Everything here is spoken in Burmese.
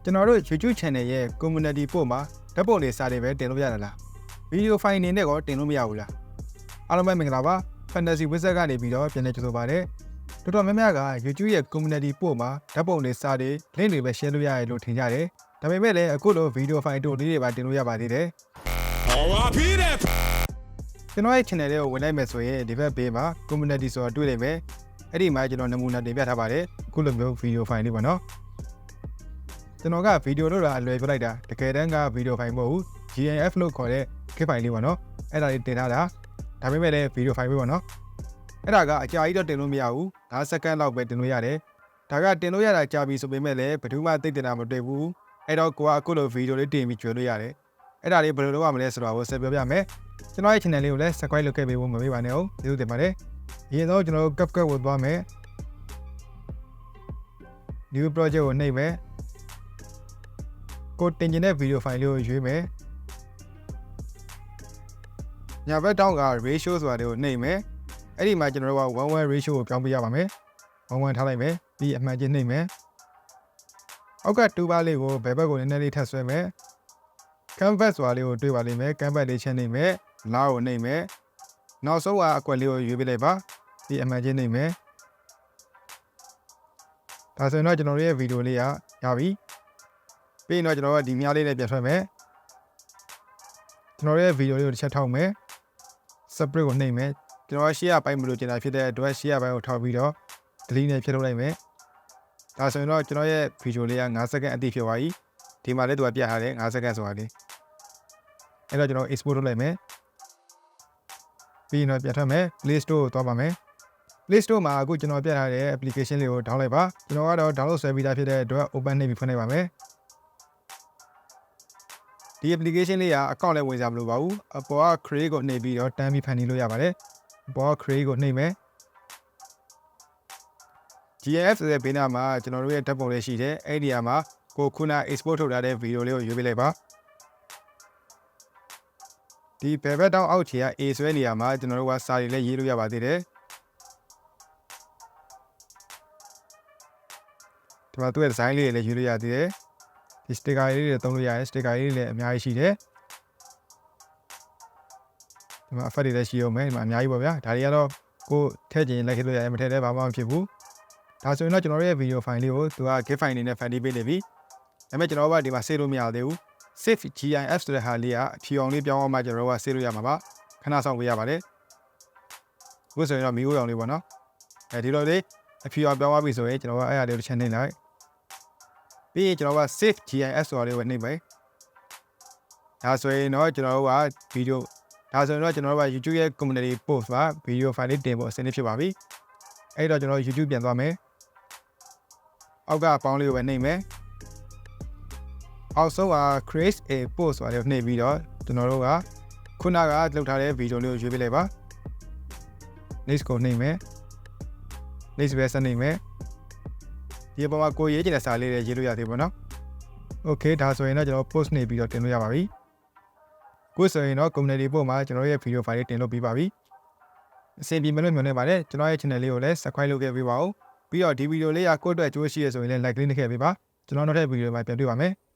Channel YouTube channel ရဲ့ community ပို့မှာဓာတ်ပုံတွေစာတွေပဲတင်လို့ရလား video file အနေနဲ့တင်လို့မရဘူးလားအားလုံးပဲမင်္ဂလာပါ fantasy wizard ကနေပြီးတော့ပြန်လည်ကြိုဆိုပါတယ်တော်တော်များများက YouTube ရဲ့ community ပို့မှာဓာတ်ပုံတွေစာတွေ link တွေပဲ share လို့ရတယ်လို့ထင်ကြတယ်ဒါပေမဲ့လည်းအခုလို video file တို့လေးတွေပါတင်လို့ရပါသေးတယ်ကျွန်တော်ရဲ့ channel လေးကိုဝင်လိုက်မယ်ဆိုရင်ဒီဘက်ဘေးမှာ community ဆိုတာတွေ့လိမ့်မယ်အဲ့ဒီမှာကျွန်တော်နမူနာတင်ပြထားပါတယ်အခုလိုမျိုး video file လေးပေါ့နော်ကျွန်တော်က video လို့အလွယ်ပြလိုက်တာတကယ်တမ်းက video file မဟုတ်ဘူး GIF လို့ခေါ်တဲ့ clip file လေးပေါ့နော်အဲ့ဒါလေးတင်ထားတာဒါပေမဲ့လည်း video file ပဲပေါ့နော်အဲ့ဒါကအကြာကြီးတော့တင်လို့မရဘူး5စက္ကန့်လောက်ပဲတင်လို့ရတယ်ဒါကတင်လို့ရတာကြာပြီဆိုပေမဲ့လည်းဘယ်သူမှသိတင်တာမတွေ့ဘူးအဲ့တော့ကိုကအခုလို video လေးတင်ပြီးကျွေးလို့ရတယ်အဲ့ဒါလေးဘယ်လိုလုပ်ရမလဲဆိုတော့ဆက်ပြောပြမယ်ကျွန်တော်ရဲ့ channel လေးကိုလည်း subscribe လုပ်ခဲ့ပေးဖို့မမေ့ပါနဲ့ဟုတ်ကျေးဇူးတင်ပါတယ်အရင်ဆုံးကျွန်တော်တို့ CapCut ကိုသွားမယ် new project ကိုနှိပ်မယ်ကိုတင်ကျင်တဲ့ video file လေးကိုရွေးမယ်ညာဘက်တောင်းက ratio ဆိုတာလေးကိုနှိပ်မယ်အဲ့ဒီမှာကျွန်တော်တို့က 1:1 ratio ကိုပြောင်းပေးရပါမယ်1:1ထားလိုက်မယ်ပြီးအမှန်ချင်းနှိပ်မယ်အောက်က2ပါးလေးကိုဘယ်ဘက်ကိုနည်းနည်းလေးထပ်ဆွဲမယ် canvas ဆိုတာလေးကိုတွေ့ပါလိမ့်မယ် canvas လေးချင်းနှိပ်မယ်လားကိုနှိပ်မယ်နောက်ဆုံးကအကွက်လေးကိုရွေးပေးလိုက်ပါပြီးအမှန်ချင်းနှိပ်မယ်ဒါဆိုရင်တော့ကျွန်တော်တို့ရဲ့ video လေးရပြီပြီးရင်တော့ကျွန်တော်တို့ဒီမြားလေးနဲ့ပြန်ထွက်မယ်ကျွန်တော်ရဲ့ video လေးကိုတစ်ချက်ထောက်မယ် separate ကိုနှိပ်မယ်ကျွန်တော်ရှေ့ရပိုင်းမလို့ကျင်တာဖြစ်တဲ့အတွက်ရှေ့ရပိုင်းကိုထောက်ပြီးတော့ delete နဲ့ဖြတ်ထုတ်လိုက်မယ်ဒါဆိုရင်တော့ကျွန်တော်ရဲ့ video လေးက5စက္ကန့်အတိဖြစ်သွားပြီဒီမှာလည်းသူကပြထားတယ်5စက္ကန့်ဆိုတာလေးအဲ့တော့ကျွန်တော် export လုပ်လိုက်မယ်ပြီးရင်တော့ပြန်ထွက်မယ် Play Store ကိုသွားပါမယ် Play Store မှာအခုကျွန်တော်ပြထားတဲ့ application လေးကို download လိုက်ပါကျွန်တော်ကတော့ download ဆွဲပြီးသားဖြစ်တဲ့အတွက် open နှိပ်ပြီးဖွင့်လိုက်ပါမယ်ဒီ application လေးကအကောင့်လည်းဝင်စားမလို့ပါဘူးအပေါ်က create ကိုနှိပ်ပြီးတော့တန်းပြီးဖန်တီးလို့ရပါတယ်အပေါ်က create ကိုနှိပ်မယ် GIF ဆိုတဲ့ဘေးနားမှာကျွန်တော်တို့ရဲ့ဓာတ်ပုံလေးရှိတယ်အဲ့ဒီနေရာမှာကိုခုန export ထုတ်ထားတဲ့ video လေးကိုရွေးပေးလိုက်ပါဒီဘယ်ဘက်တောင်အောက်ခြေက A ဆွဲနေရာမှာကျွန်တော်တို့ကစာတွေလည်းရေးလို့ရပါသေးတယ်ဒီမှာသူ့ရဲ့ design လေးတွေလည်းရေးလို့ရသေးတယ်ဒီ sticker လေးတွေသုံးလို့ရတယ် sticker လေးတွေလည်းအများကြီးရှိတယ်ဒီမှာ effect တွေလည်းရှိအောင်မယ်ဒီမှာအများကြီးပေါ့ဗျာဒါတွေကတော့ကိုထည့်ချင်လိုက်ခဲ့လို့ရတယ်မထည့်လည်းဘာမှမဖြစ်ဘူးဒါဆိုရင်တော့ကျွန်တော်တို့ရဲ့ video file လေးကိုသူက GIF file အနေနဲ့ ဖန်တီးပေးနေပြီဒါပေမဲ့ကျွန်တော်တို့ကဒီမှာ save လို့မရသေးဘူး save GIF ဆိုတဲ့ဟာလေးကအဖြူအောင်လေးပြောင်းအောင်မှကျွန်တော်တို့က save လို့ရမှာပါခဏဆောင်ပေးရပါတယ်အခုဆိုရင်တော့မီးဦးအောင်လေးပေါ့နော်ဒီလိုလေးအဖြူအောင်ပြောင်းသွားပြီဆိုရင်ကျွန်တော်ကအဲ့အရာလေးကိုတစ်ချက်နှိပ်လိုက်ပြီးရင်ကျွန်တော်က save GIF ဆိုတာလေးကိုနှိပ်မယ်ဒါဆိုရင်တော့ကျွန်တော်တို့က video ဒါဆိုရင်တော့ကျွန်တော်တို့က YouTube ရဲ့ community post မှာ video file လေးတင်ဖို့အဆင်သင့်ဖြစ်ပါပြီအဲ့တော့ကျွန်တော် YouTube ပြန်သွားမယ်အောက်ကပေါင်းလေးကိုပဲနှိပ်မယ်အောက်ဆုံးက create a post ဆိုတာလေးကိုနှိပ်ပြီးတော့ကျွန်တော်တို့ကခုနကလုပ်ထားတဲ့ video လေးကိုရွေးပေးလိုက်ပါ next ကိုနှိပ်မယ် next ပဲဆက်နှိပ်မယ်ဒီပေါ်မှာကိုရေးချင်တဲ့စာလေးတွေရေးလို့ရသေးပါတော့ okay ဒါဆိုရင်တော့ကျွန်တော် post နှိပ်ပြီးတော့တင်လို့ရပါပြီခုဆိုရင်တော့ community ပို့မှာကျွန်တော်ရဲ့ video file လေးတင်လို့ပြီးပါပြီအဆင်ပြေမလို့မျှော်နေပါတယ်ကျွန်တော်ရဲ့ channel လေးကိုလည်း subscribe လုပ်ခဲ့ပေးပါဦးပြီးတော့ဒီ video လေးကကိုယ့်အတွက်အကျိုးရှိရဆိုရင်လည်း like လေးနှိပ်ခဲ့ပေးပါကျွန်တော်နောက်ထပ် video မှာပြန်တွေ့ပါမယ်